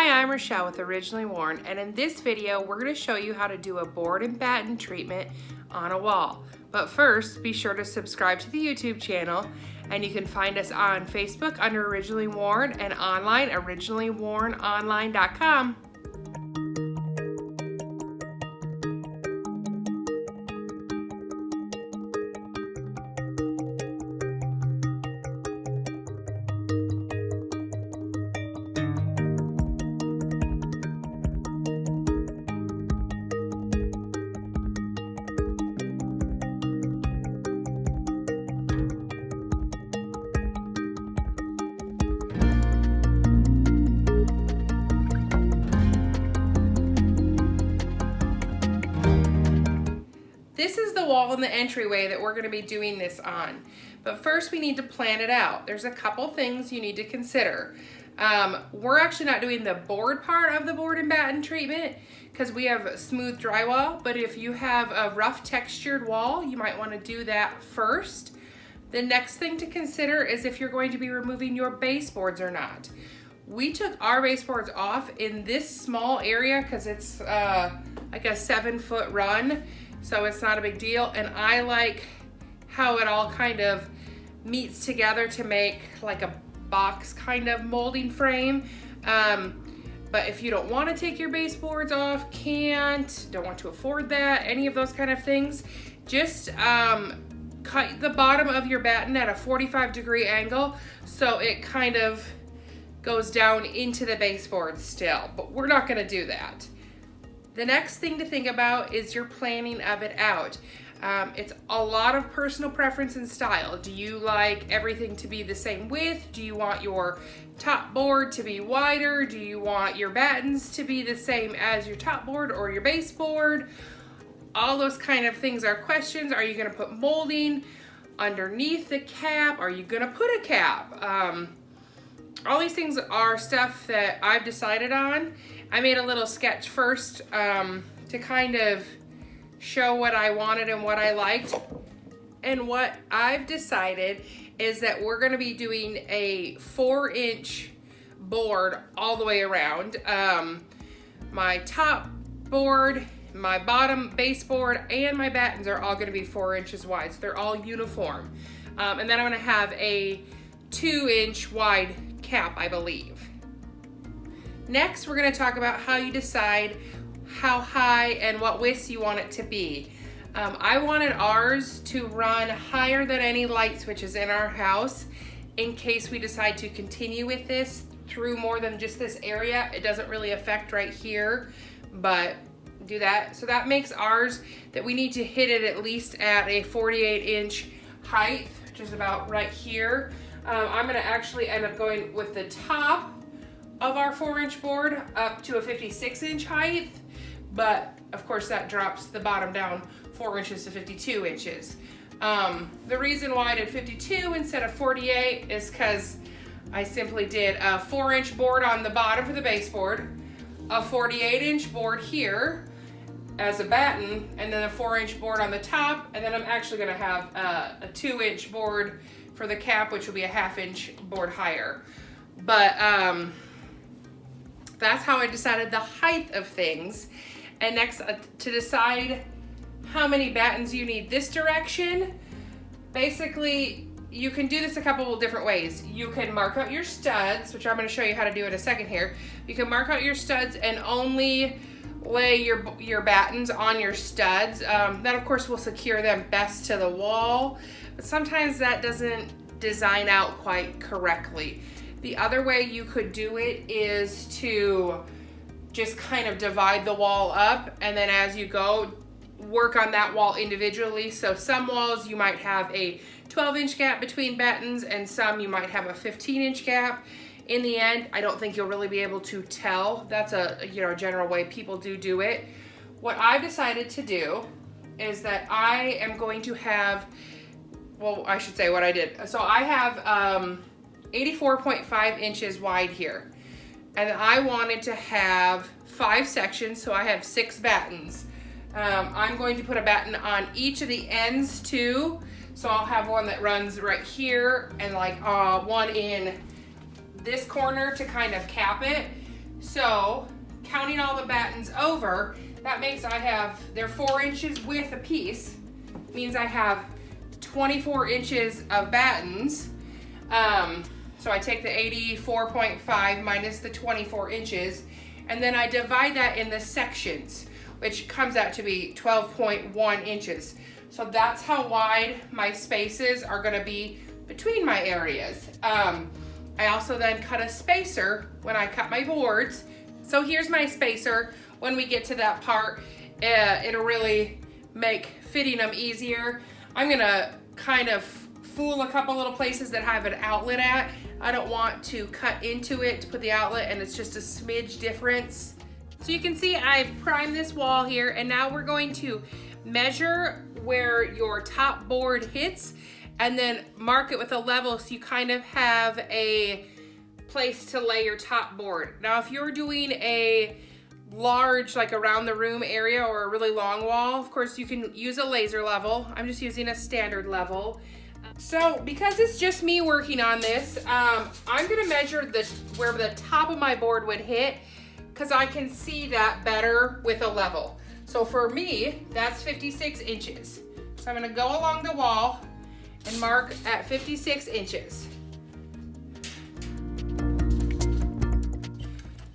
Hi, I'm Rachelle with Originally Worn, and in this video we're going to show you how to do a board and batten treatment on a wall. But first, be sure to subscribe to the YouTube channel, and you can find us on Facebook under Originally Worn and online originallywornonline.com. This is the wall in the entryway that we're going to be doing this on. But first we need to plan it out. There's a couple things you need to consider. We're actually not doing the board part of the board and batten treatment because we have smooth drywall, but if you have a rough textured wall, you might want to do that first. The next thing to consider is if you're going to be removing your baseboards or not. We took our baseboards off in this small area because it's like a 7-foot run. So it's not a big deal, and I like how it all kind of meets together to make like a box kind of molding frame. But if you don't want to take your baseboards off, don't want to afford that, any of those kind of things, just cut the bottom of your batten at a 45-degree angle so it kind of goes down into the baseboard still, but we're not going to do that. The next thing to think about is your planning of it out. It's a lot of personal preference and style. Do you like everything to be the same width? Do you want your top board to be wider? Do you want your battens to be the same as your top board or your baseboard? All those kind of things are questions. Are you gonna put molding underneath the cap? Are you gonna put a cap? All these things are stuff that I've decided on. I made a little sketch first to kind of show what I wanted and what I liked. And what I've decided is that we're gonna be doing a 4-inch board all the way around. My top board, my bottom baseboard, and my battens are all gonna be 4 inches wide. So they're all uniform. And then I'm gonna have a 2-inch wide cap, I believe. Next, we're going to talk about how you decide how high and what width you want it to be. I wanted ours to run higher than any light switches in our house in case we decide to continue with this through more than just this area. It doesn't really affect right here, but do that. So that makes ours that we need to hit it at least at a 48-inch height, which is about right here. I'm going to actually end up going with the top of our 4-inch board up to a 56-inch height, but of course that drops the bottom down 4 inches to 52 inches. The reason why I did 52 instead of 48 is because I simply did a 4-inch board on the bottom for the baseboard, a 48-inch board here as a batten, and then a 4-inch board on the top, and then I'm actually going to have a 2-inch board for the cap, which will be a 1/2-inch board higher. But that's how I decided the height of things. And next, to decide how many battens you need this direction, basically you can do this a couple of different ways. You can mark out your studs, which I'm going to show you how to do in a second here. You can mark out your studs and only lay your battens on your studs. That of course will secure them best to the wall, but sometimes that doesn't design out quite correctly. The other way you could do it is to just kind of divide the wall up, and then as you go, work on that wall individually. So some walls you might have a 12-inch gap between battens, and some you might have a 15-inch gap. In the end, I don't think you'll really be able to tell. That's a general way people do it. What I've decided to do is that I am going to have, well, I should say what I did. So I have 84.5 inches wide here, and I wanted to have 5 sections, so I have 6 battens. I'm going to put a batten on each of the ends too, so I'll have one that runs right here and like one in this corner to kind of cap it. So counting all the battens over, that makes they're 4 inches width a piece, means I have 24 inches of battens. So I take the 84.5 minus the 24 inches, and then I divide that in the sections, which comes out to be 12.1 inches. So that's how wide my spaces are gonna be between my areas. I also then cut a spacer when I cut my boards. So here's my spacer. When we get to that part, it'll really make fitting them easier. I'm gonna kind of fool a couple little places that have an outlet at. I don't want to cut into it to put the outlet, and it's just a smidge difference. So you can see I've primed this wall here, and now we're going to measure where your top board hits and then mark it with a level so you kind of have a place to lay your top board. Now if you're doing a large, like around the room area or a really long wall, of course you can use a laser level. I'm just using a standard level. So because it's just me working on this, I'm gonna measure where the top of my board would hit, because I can see that better with a level. So for me, that's 56 inches. So I'm gonna go along the wall and mark at 56 inches.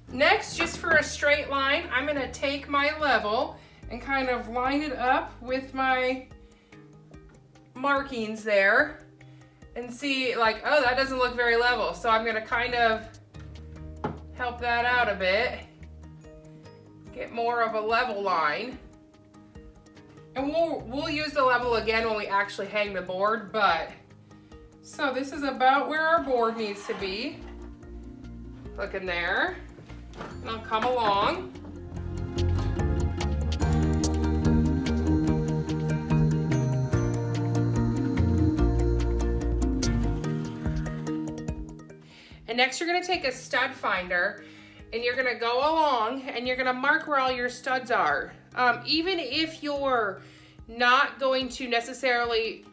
Next, just for a straight line, I'm gonna take my level and kind of line it up with my markings there and see, like, oh, that doesn't look very level. So I'm gonna kind of help that out a bit, get more of a level line. And we'll use the level again when we actually hang the board, but so this is about where our board needs to be. Look in there, and I'll come along. And next you're gonna take a stud finder and you're gonna go along and you're gonna mark where all your studs are. Even if you're not going to necessarily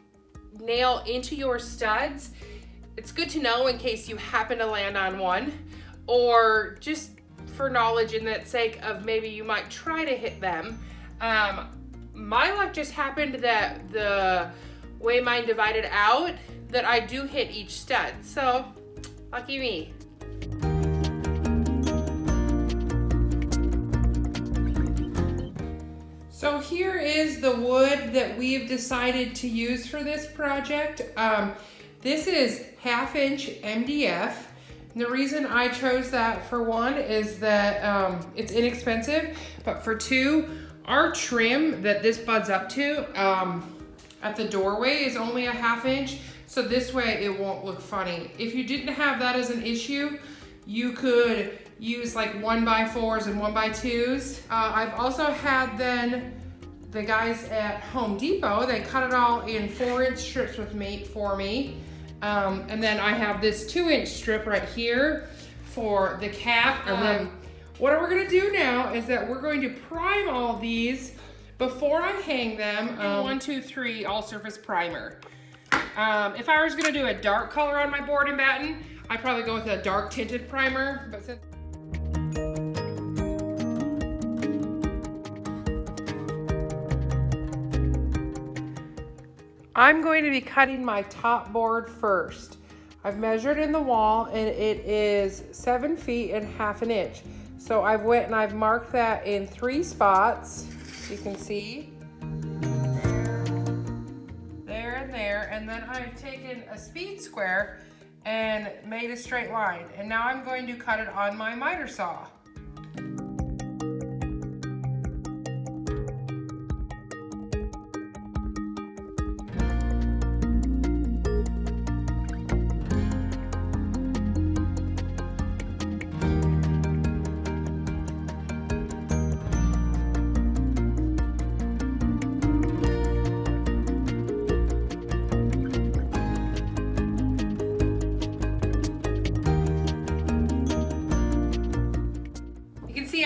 nail into your studs, it's good to know in case you happen to land on one, or just for knowledge in that sake of maybe you might try to hit them. My luck just happened that the way mine divided out, that I do hit each stud. So lucky me. So here is the wood that we've decided to use for this project. This is 1/2 inch MDF. And the reason I chose that, for one, is that it's inexpensive, but for two, our trim that this buds up to at the doorway is only 1/2 inch. So this way it won't look funny. If you didn't have that as an issue, you could use like 1x4s and 1x2s. I've also had the guys at Home Depot, they cut it all in 4-inch strips for me. And then I have this 2-inch strip right here for the cap. And then what we're gonna do now is that we're going to prime all these before I hang them. 1, 2, 3 all-surface primer. If I was gonna do a dark color on my board and batten, I'd probably go with a dark tinted primer. But since I'm going to be cutting my top board first. I've measured in the wall and it is 7 feet and 1/2 inch. So I've went and I've marked that in 3 spots. You can see. There and there. And then I've taken a speed square and made a straight line. And now I'm going to cut it on my miter saw.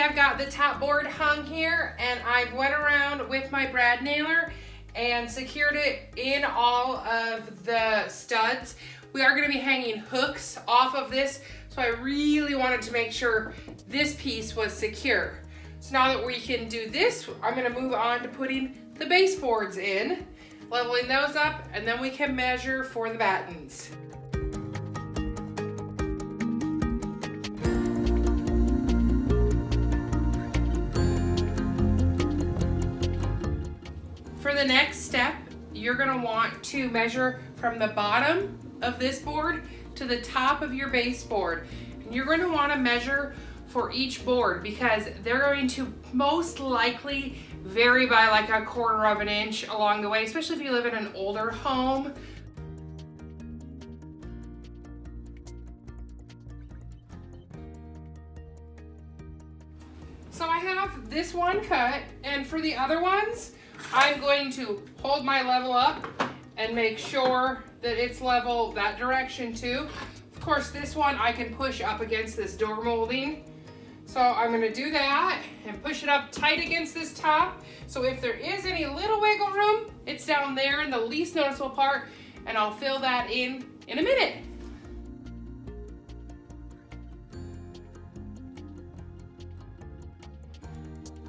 I've got the top board hung here, and I went around with my brad nailer and secured it in all of the studs. We are going to be hanging hooks off of this, So I really wanted to make sure this piece was secure. So now that we can do this, I'm gonna move on to putting the baseboards in, leveling those up, and then we can measure for the battens. For the next step, you're gonna want to measure from the bottom of this board to the top of your baseboard. And you're gonna wanna measure for each board because they're going to most likely vary by like 1/4 of an inch along the way, especially if you live in an older home. So I have this one cut, and for the other ones, I'm going to hold my level up and make sure that it's level that direction too. Of course, this one I can push up against this door molding. So I'm gonna do that and push it up tight against this top. So if there is any little wiggle room, it's down there in the least noticeable part, and I'll fill that in a minute.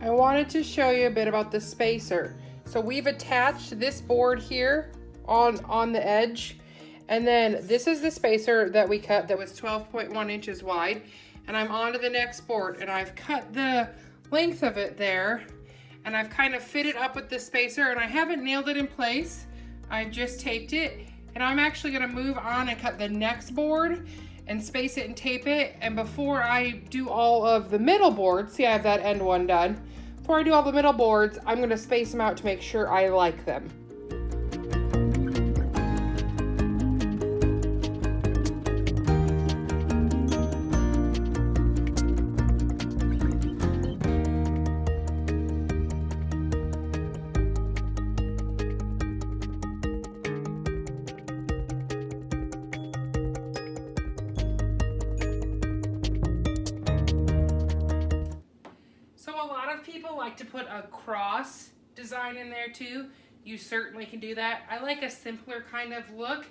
I wanted to show you a bit about the spacer. So we've attached this board here on the edge, and then this is the spacer that we cut that was 12.1 inches wide, and I'm on to the next board, and I've cut the length of it there, and I've kind of fitted up with the spacer, and I haven't nailed it in place. I've just taped it, and I'm actually gonna move on and cut the next board and space it and tape it. And before I do all of the middle boards, see I have that end one done. Before I do all the middle boards, I'm gonna space them out to make sure I like them. People like to put a cross design in there too. You certainly can do that. I like a simpler kind of look.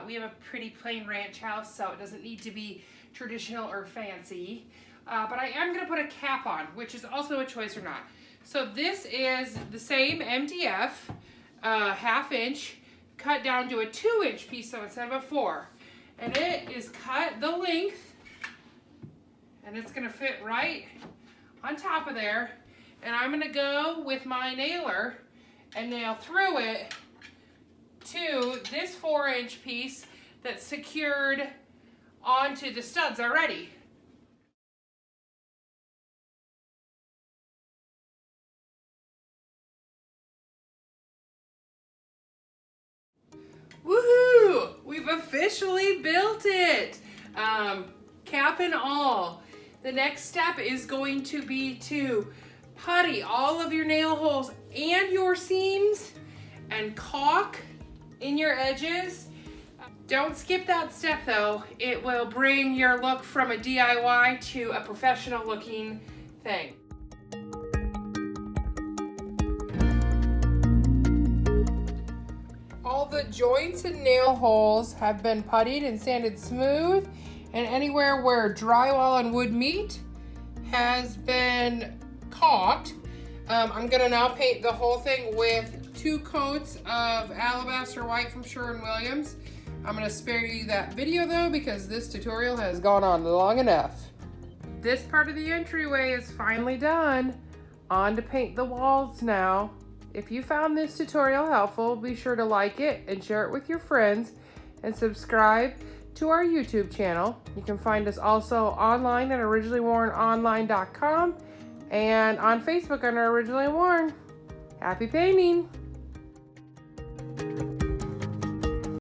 We have a pretty plain ranch house, so it doesn't need to be traditional or fancy. But I am gonna put a cap on, which is also a choice or not. So this is the same MDF, 1/2 inch, cut down to a 2-inch piece, so instead of a 4. And it is cut the length, and it's gonna fit right on top of there. And I'm gonna go with my nailer and nail through it to this 4-inch piece that's secured onto the studs already. Woohoo! We've officially built it! Cap and all. The next step is going to be to putty all of your nail holes and your seams and caulk in your edges. Don't skip that step though. It will bring your look from a DIY to a professional looking thing. All the joints and nail holes have been puttied and sanded smooth, and anywhere where drywall and wood meet has been caulked. I'm gonna now paint the whole thing with 2 coats of alabaster white from Sherwin-Williams. I'm gonna spare you that video though because this tutorial has gone on long enough. This part of the entryway is finally done. On to paint the walls now. If you found this tutorial helpful, be sure to like it and share it with your friends and subscribe to our YouTube channel. You can find us also online at originallywornonline.com and on Facebook under Originally Worn. Happy painting!